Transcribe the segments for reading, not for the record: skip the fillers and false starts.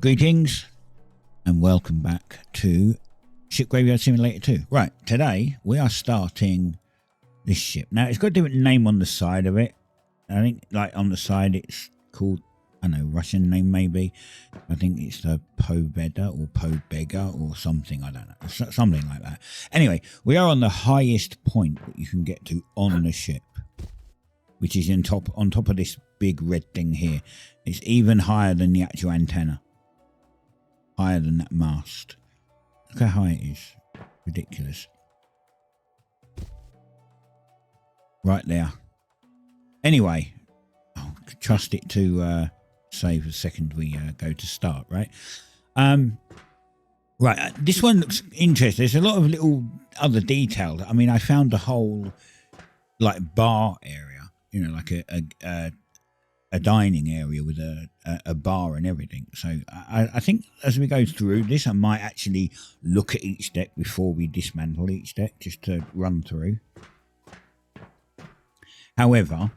Greetings and welcome back to Ship Graveyard Simulator 2. Right, today we are starting this ship. Now it's got a different name on the side of it. I think like on the side it's called, I don't know, Russian name maybe. I think it's the Pobeda or Pobega or something, I don't know. Something like that. Anyway, we are on the highest point that you can get to on the ship, which is on top of this big red thing here. It's even higher than the actual antenna. Higher than that mast. Look how high it is. Ridiculous. Right there. Anyway, I'll trust it to save the second we go to start, right? Right, this one looks interesting. There's a lot of little other details. I mean, I found the whole like bar area, you know, like a dining area with a bar and everything. So I think as we go through this, I might actually look at each deck before we dismantle each deck, just to run through. However,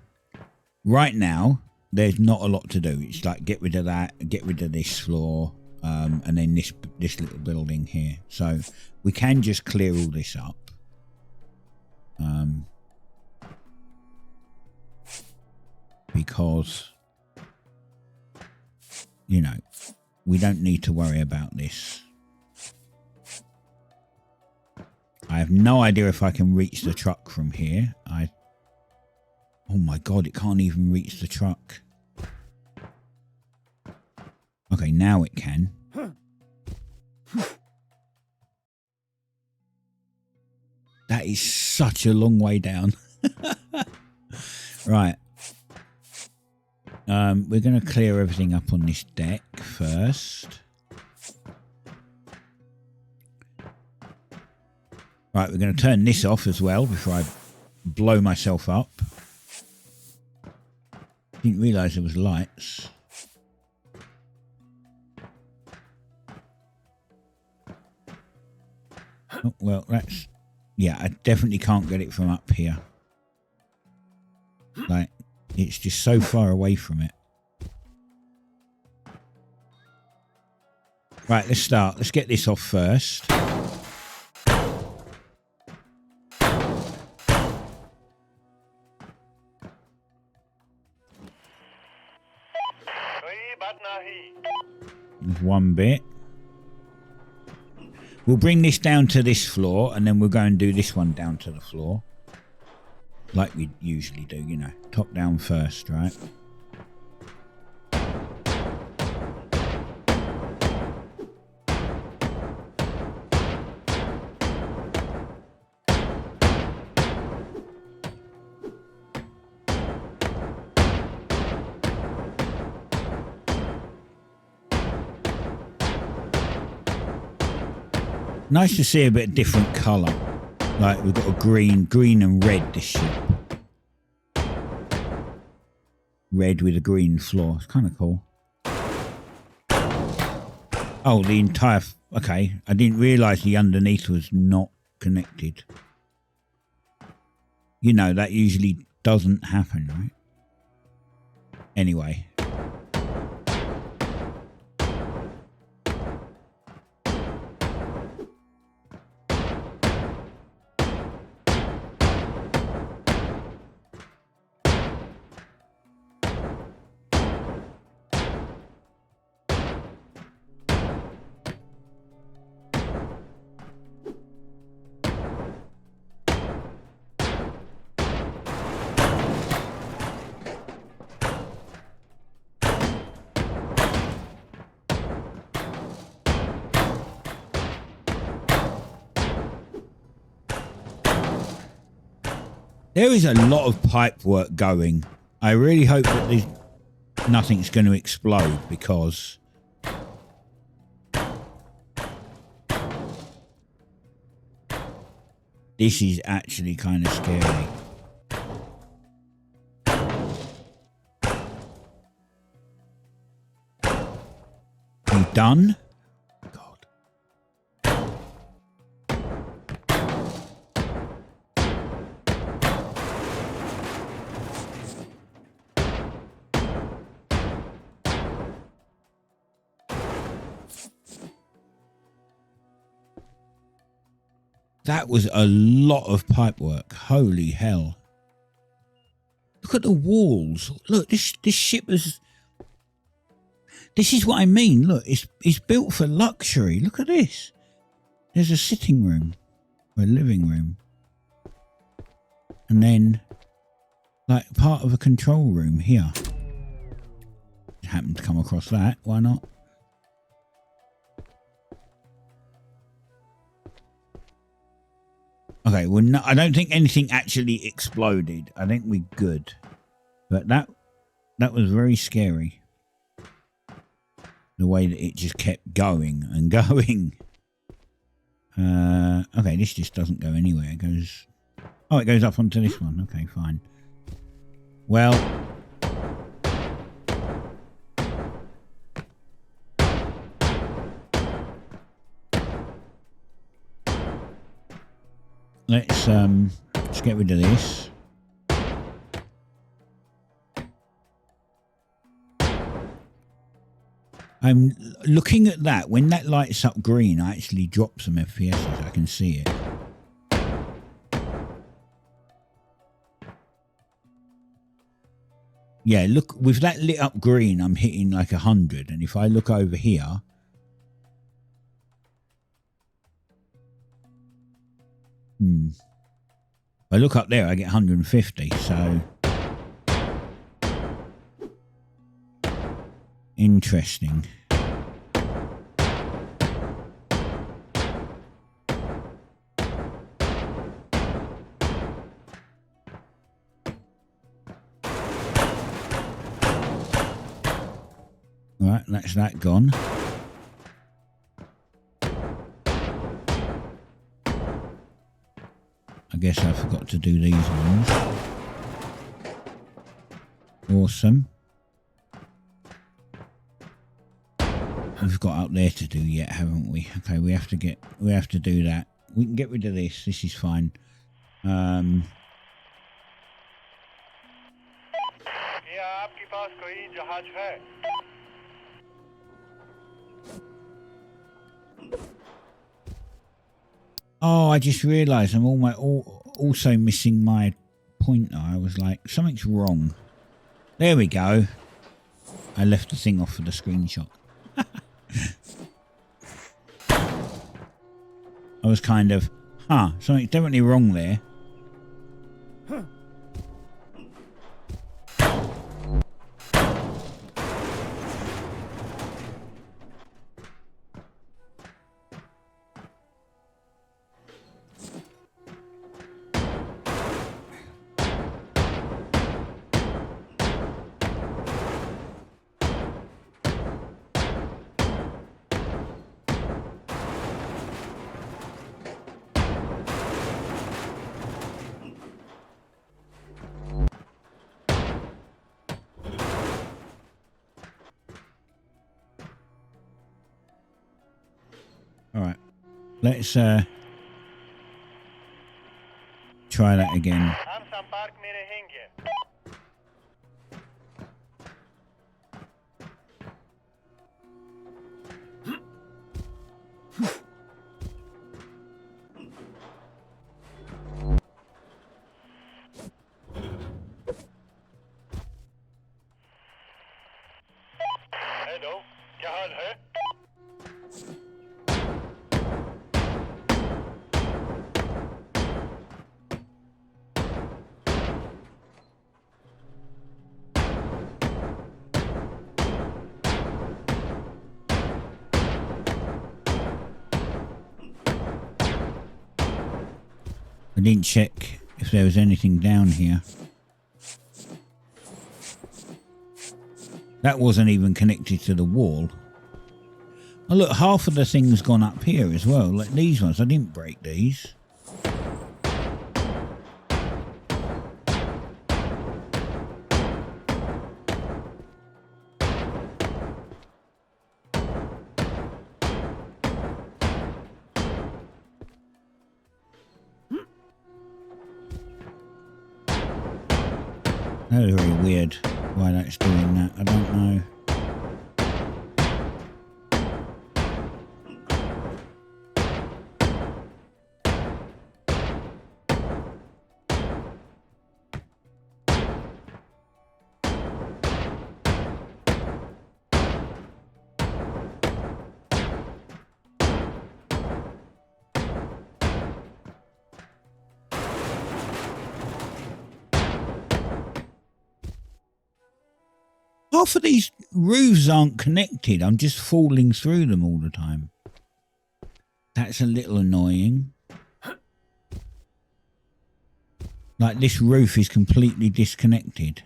right now, there's not a lot to do. It's like get rid of that, get rid of this floor, and then this little building here. So we can just clear all this up. Because, you know, we don't need to worry about this. I have no idea if I can reach the truck from here. Oh my god, it can't even reach the truck. Okay, now it can. That is such a long way down. Right. We're going to clear everything up on this deck first. Right, we're going to turn this off as well before I blow myself up. Didn't realise there was lights. Oh, well, that's... Yeah, I definitely can't get it from up here. Like, it's just so far away from it. Right, let's start. Let's get this off first. There's one bit. We'll bring this down to this floor and then we'll go and do this one down to the floor. Like we usually do, you know. Top down first, right? Nice to see a bit of different colour. Like we've got a green and red this ship. Red with a green floor. It's kind of cool. Oh, the entire... Okay, I didn't realise the underneath was not connected. You know, that usually doesn't happen, right? Anyway. There is a lot of pipe work going. I really hope that nothing's going to explode because this is actually kind of scary. You done? That was a lot of pipe work. Holy hell. Look at the walls. Look, this ship is... This is what I mean. Look, it's built for luxury. Look at this. There's a sitting room. Or a living room. And then, like, part of a control room here. Happened to come across that. Why not? Okay, well, no, I don't think anything actually exploded. I think we're good. But that was very scary. The way that it just kept going and going. Okay, this just doesn't go anywhere. It goes... Oh, it goes up onto this one. Okay, fine. Well... Let's get rid of this. I'm looking at that. When that lights up green, I actually drop some FPS. I can see it. Yeah, look, with that lit up green, I'm hitting like 100. And if I look over here... If I look up there, I get 150, so... Interesting. Right, that's that gone. I guess I forgot to do these ones. Awesome. We've got up there to do yet, haven't we? Okay, we have to do that. We can get rid of this. This is fine. Oh, I just realised I'm also missing my pointer. I was like, something's wrong. There we go. I left the thing off for the screenshot. I was kind of, something's definitely wrong there. Alright, let's try that again. Hello, क्या हाल है? I didn't check if there was anything down here. That wasn't even connected to the wall. Oh look, half of the thing's gone up here as well. Like these ones, I didn't break these. That is very weird why that's doing that. I don't know. Half of these roofs aren't connected. I'm just falling through them all the time. That's a little annoying. Like this roof is completely disconnected.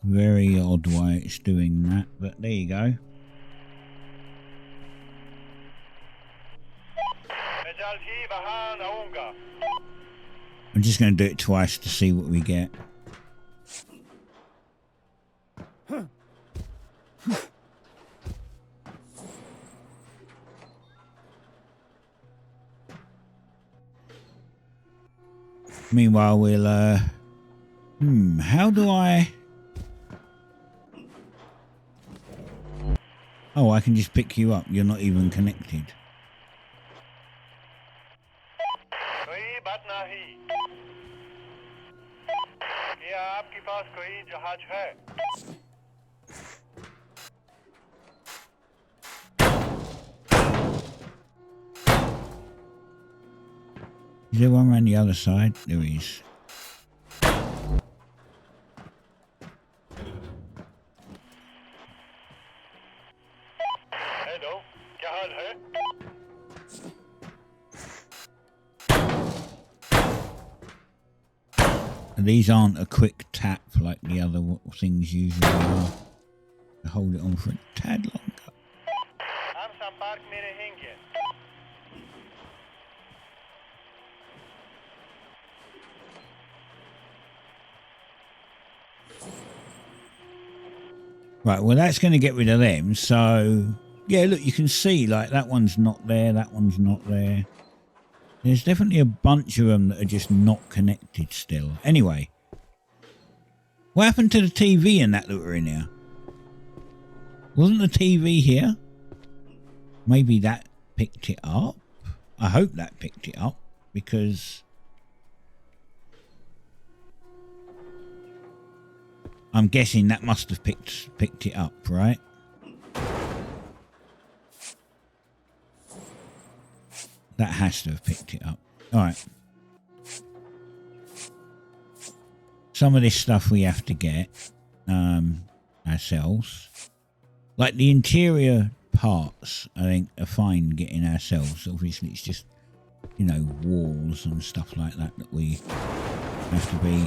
Very odd why it's doing that, but there you go. I'm just going to do it twice to see what we get. Meanwhile, we'll, how do I... Oh, I can just pick you up. You're not even connected. Is there one around the other side? There is. Hello, क्या हाल है? These aren't a quick tap like the other things usually are. To hold it on for a tad longer. हम संपर्क में रहेंगे. Right, well that's going to get rid of them. So, yeah, look, you can see like that one's not there, that one's not there. There's definitely a bunch of them that are just not connected still. Anyway, what happened to the TV and that were in here? Wasn't the TV here? Maybe that picked it up? I hope that picked it up because I'm guessing that must have picked it up, right? That has to have picked it up. All right. Some of this stuff we have to get ourselves. Like the interior parts, I think, are fine getting ourselves. Obviously, it's just, you know, walls and stuff like that that we have to be...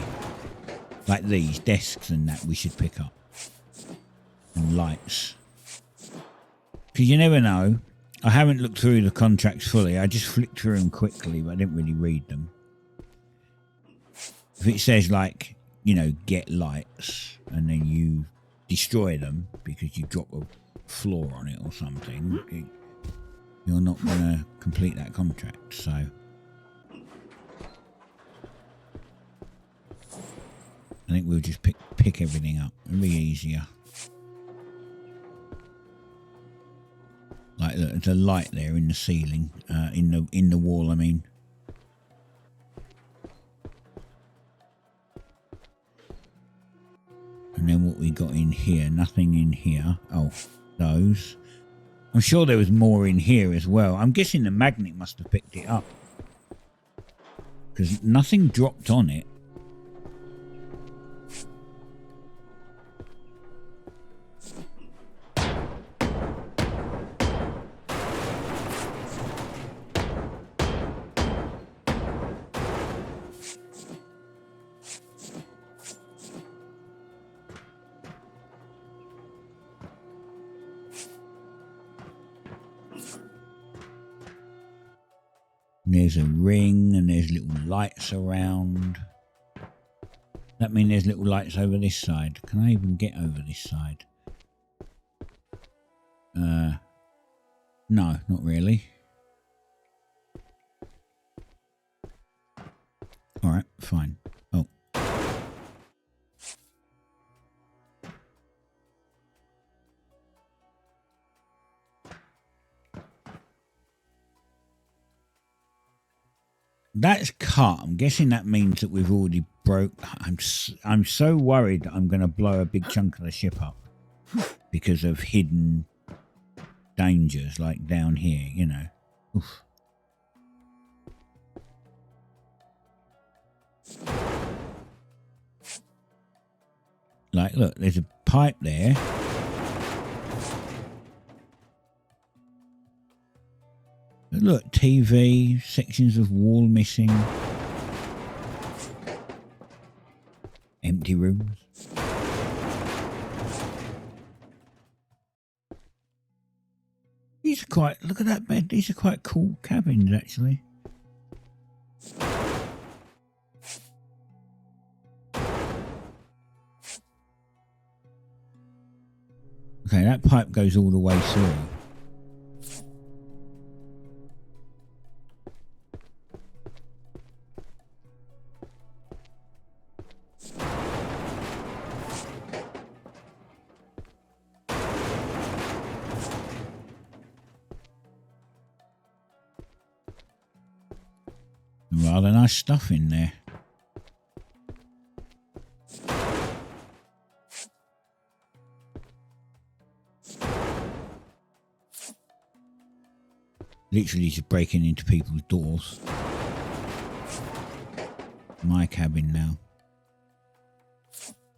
Like these desks and that we should pick up. And lights. Because you never know. I haven't looked through the contracts fully. I just flicked through them quickly, but I didn't really read them. If it says like, you know, get lights, and then you destroy them because you drop a floor on it or something, you're not going to complete that contract. So I think we'll just pick everything up. It'll be easier. Like look, there's a light there in the ceiling, in the wall. I mean. And then what we got in here? Nothing in here. Oh, those. I'm sure there was more in here as well. I'm guessing the magnet must have picked it up because nothing dropped on it. There's a ring and there's little lights around. That means there's little lights over this side. Can I even get over this side? No, not really. Alright, fine. Oh. That's cut. I'm guessing that means that we've already broke. I'm so worried that I'm going to blow a big chunk of the ship up because of hidden dangers like down here, you know. Oof. Like, look, there's a pipe there. Look, TV, sections of wall missing. Empty rooms. These are quite, look at that bed. These are quite cool cabins, actually. Okay, that pipe goes all the way through. Rather nice stuff in there. Literally just breaking into people's doors. My cabin now.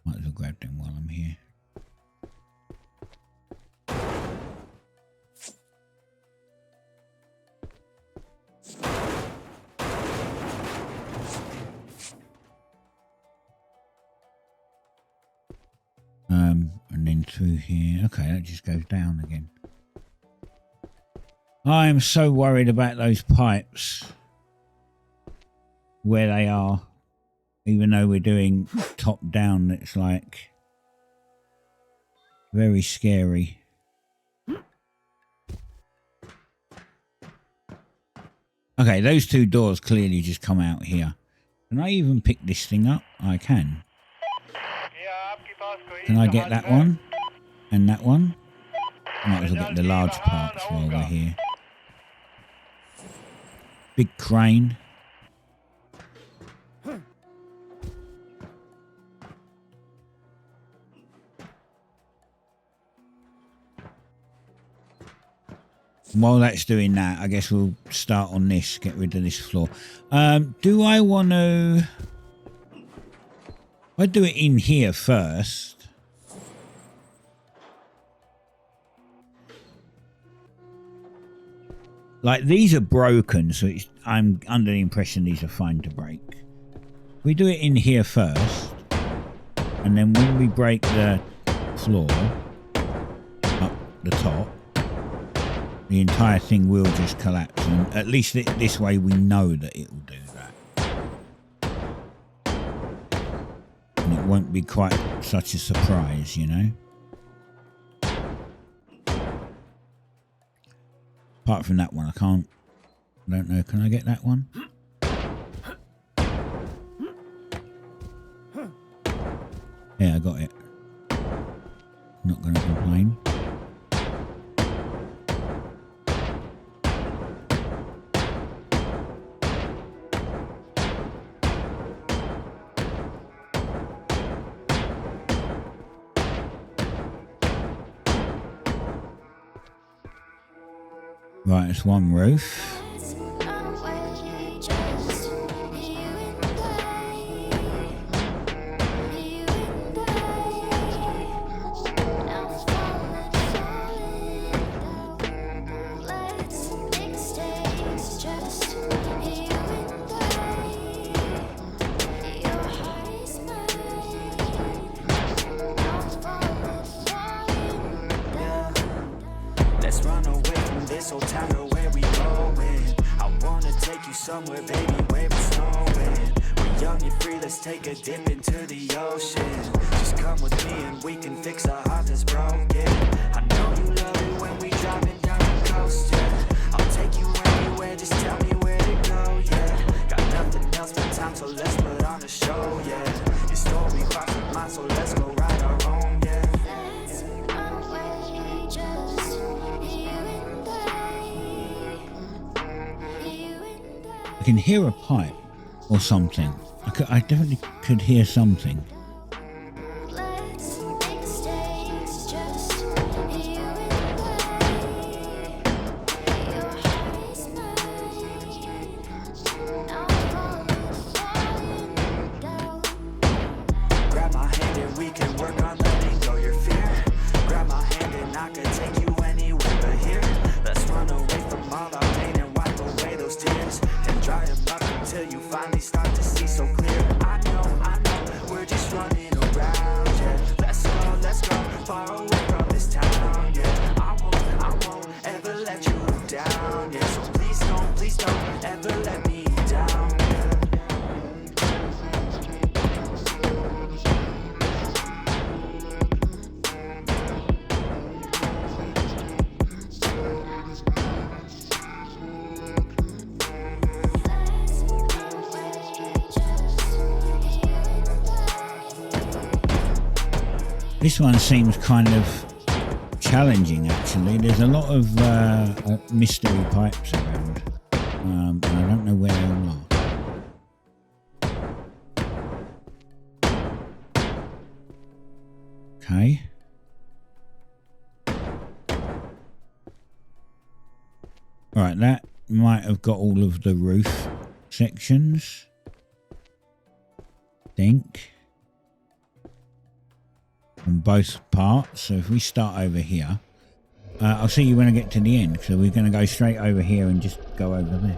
Might as well grab them while I'm here. And then through here. Okay, that just goes down again. I am so worried about those pipes. Where they are. Even though we're doing top down, it's like very scary. Okay, those two doors clearly just come out here. Can I even pick this thing up? I can. Can I get that one? And that one? Might as well get the large parts while we're here. Big crane. While that's doing that, I guess we'll start on this, get rid of this floor. Do I want to... I'll do it in here first. Like, these are broken, so I'm under the impression these are fine to break. We do it in here first, and then when we break the floor, up the top, the entire thing will just collapse. And at least this way we know that it will do that. And it won't be quite such a surprise, you know? Apart from that one, I don't know, can I get that one? Yeah, I got it. Not going to complain. Right, it's one roof. Let's run away from this old town to where we going. I wanna take you somewhere, baby, where it's snowing. We're young and free, let's take a dip into the ocean. Just come with me and we can fix a heart that's broken. I know you love it when we driving down the coast, yeah. I'll take you anywhere, just tell me where to go, yeah. Got nothing else but time, so let's put on a show, yeah. Your story crosses mine, so let's go ride our own, yeah. I can hear a pipe. or something. I definitely could hear something. Let's make a stage, just you and I. Your heart is mine. Now falling down. Grab my hand and we can work on letting go your fear. Grab my hand and I can take you anywhere but here. Let's run away from all our pain and wipe away those tears. And dry them up until you finally start to see so clear. I know, we're just running around, yeah. Let's go, far away from this town, yeah. I won't ever let you down, yeah. So please don't ever let me down, yeah. This one seems kind of challenging, actually. There's a lot of mystery pipes around, and I don't know where they all are. Okay. Alright, that might have got all of the roof sections. Think. On both parts. So if we start over here, I'll see you when I get to the end. So we're going to go straight over here and just go over there.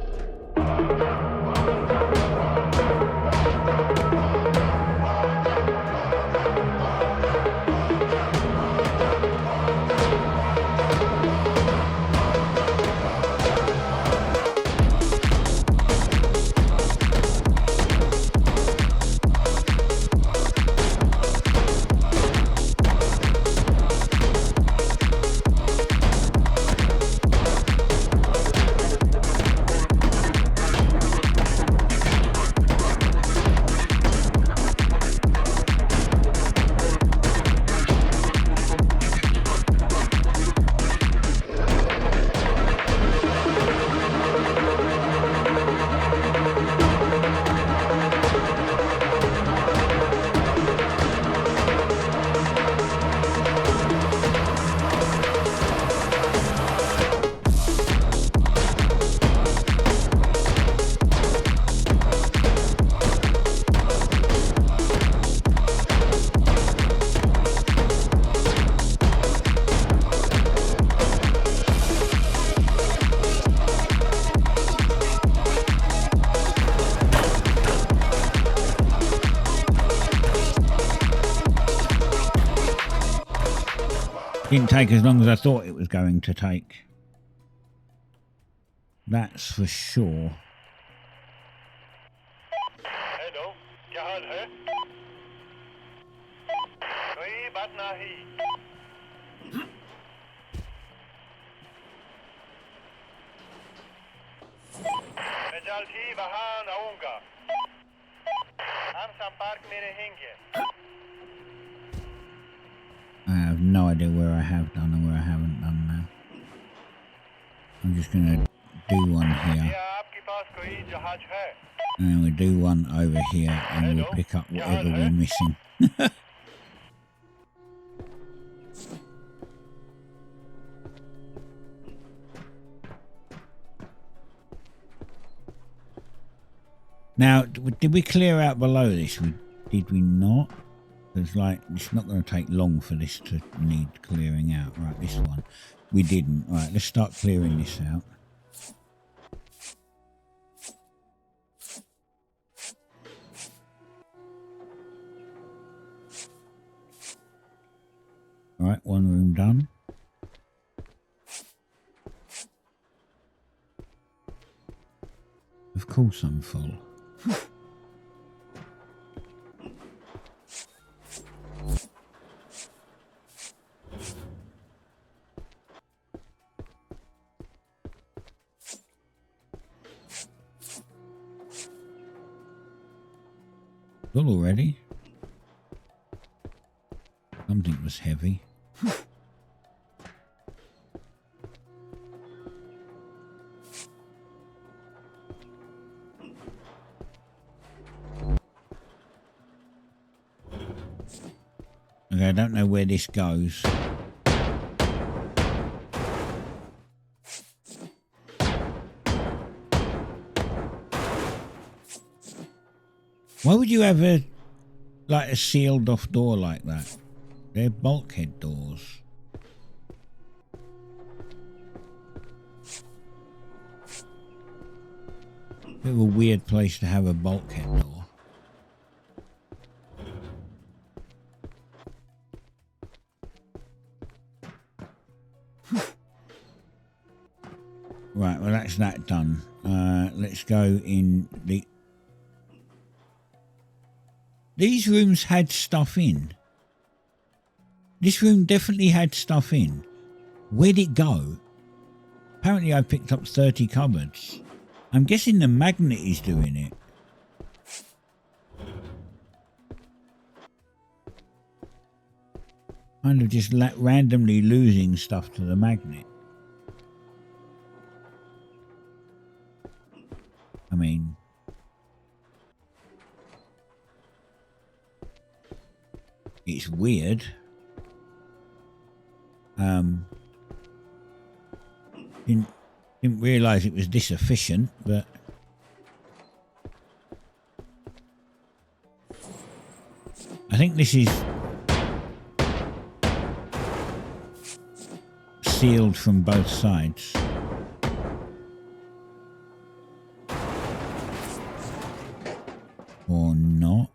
Didn't take as long as I thought it was going to take. That's for sure. Hello क्या हाल है कोई बात नहीं मैं जल्द ही वहां आऊंगा हम संपर्क में रहेंगे I have no idea where I have done and where I haven't done now. I'm just going to do one here. क्या आपके पास कोई जहाज है And then we do one over here and we'll pick up whatever we're missing. Now, did we clear out below this? Did we not? It's like, it's not going to take long for this to need clearing out. Right, this one. We didn't. Right, let's start clearing this out. Alright, one room done. Of course I'm full. Full already? Something was heavy. Okay, I don't know where this goes. Why would you have a sealed off door like that? They're bulkhead doors. Bit of a weird place to have a bulkhead door. Right, well that's that done. Let's go in the... These rooms had stuff in. This room definitely had stuff in. Where'd it go? Apparently I picked up 30 cupboards. I'm guessing the magnet is doing it. Kind of just randomly losing stuff to the magnet. I mean... It's weird. Didn't realise it was this efficient, but I think this is sealed from both sides. Or not.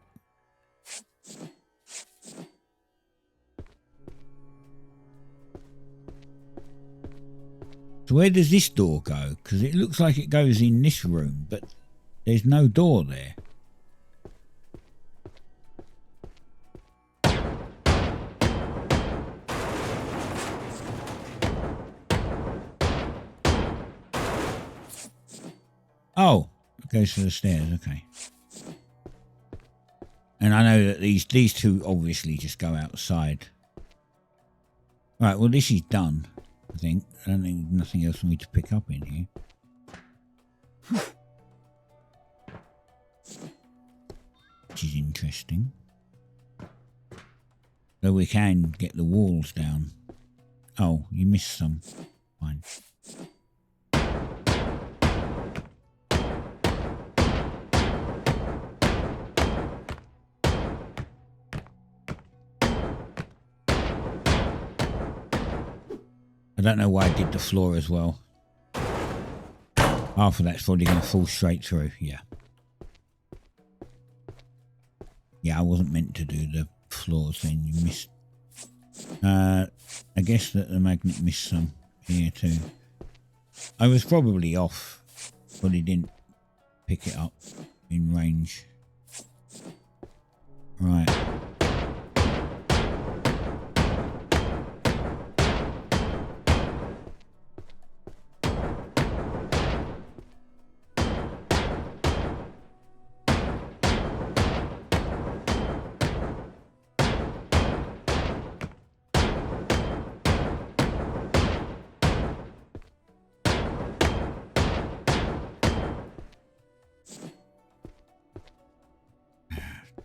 So where does this door go? Because it looks like it goes in this room, but there's no door there. Oh, it goes to the stairs, okay. And I know that these two obviously just go outside. Right, well this is done. I think. I don't think there's nothing else for me to pick up in here. Which is interesting. So we can get the walls down. Oh, you missed some. Fine. I don't know why I did the floor as well. Half of that's probably going to fall straight through. Yeah. Yeah, I wasn't meant to do the floors then. You missed. I guess that the magnet missed some here too. I was probably off, but he didn't pick it up in range. Right.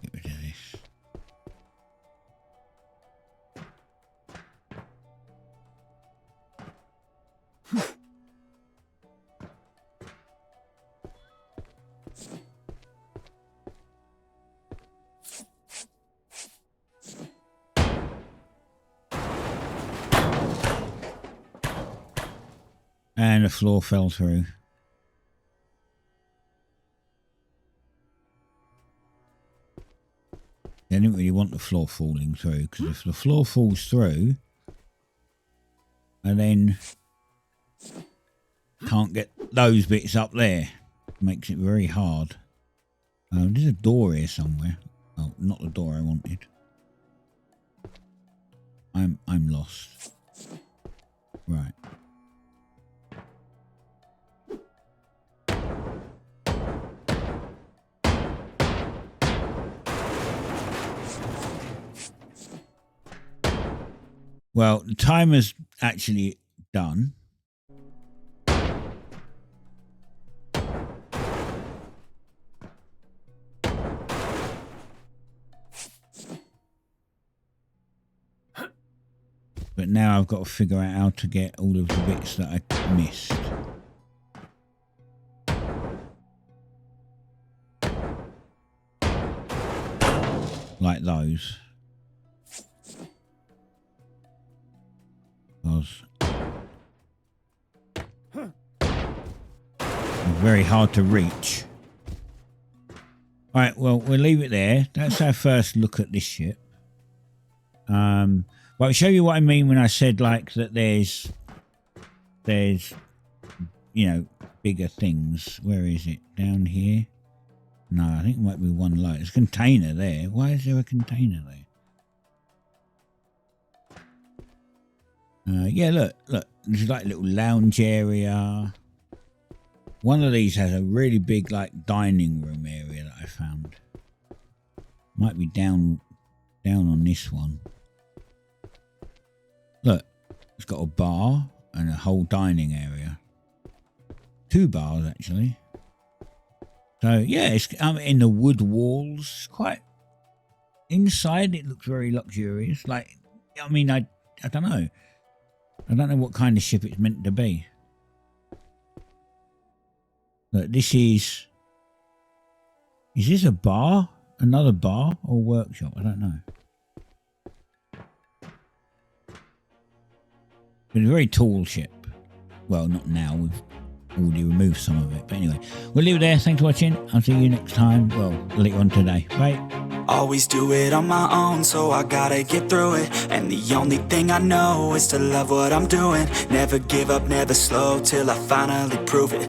Get rid of this. And the floor fell through. I didn't really want the floor falling through, because if the floor falls through and then can't get those bits up there, it makes it very hard. There's a door here somewhere. Oh, not the door I wanted. I'm lost. Right. Well, the timer's actually done. But now I've got to figure out how to get all of the bits that I missed. Like those. Because it's very hard to reach. Right, well, we'll leave it there. That's our first look at this ship. But I'll show you what I mean when I said like that there's you know, bigger things. Where is it? Down here? No, I think it might be one low. There's a container there. Why is there a container there? Yeah, look. There's like a little lounge area. One of these has a really big like dining room area that I found. Might be down on this one. Look, it's got a bar and a whole dining area. 2 bars actually. So yeah, it's in the wood walls. Quite inside, it looks very luxurious. Like, I mean, I don't know. I don't know what kind of ship it's meant to be. Look, this is this a bar? Another bar or workshop? I don't know. It's a very tall ship. Well, not now. We've already removed some of it. But anyway, we'll leave it there. Thanks for watching. I'll see you next time. Well, later on today. Bye. Always do it on my own, so I gotta get through it. And the only thing I know is to love what I'm doing. Never give up, never slow, till I finally prove it.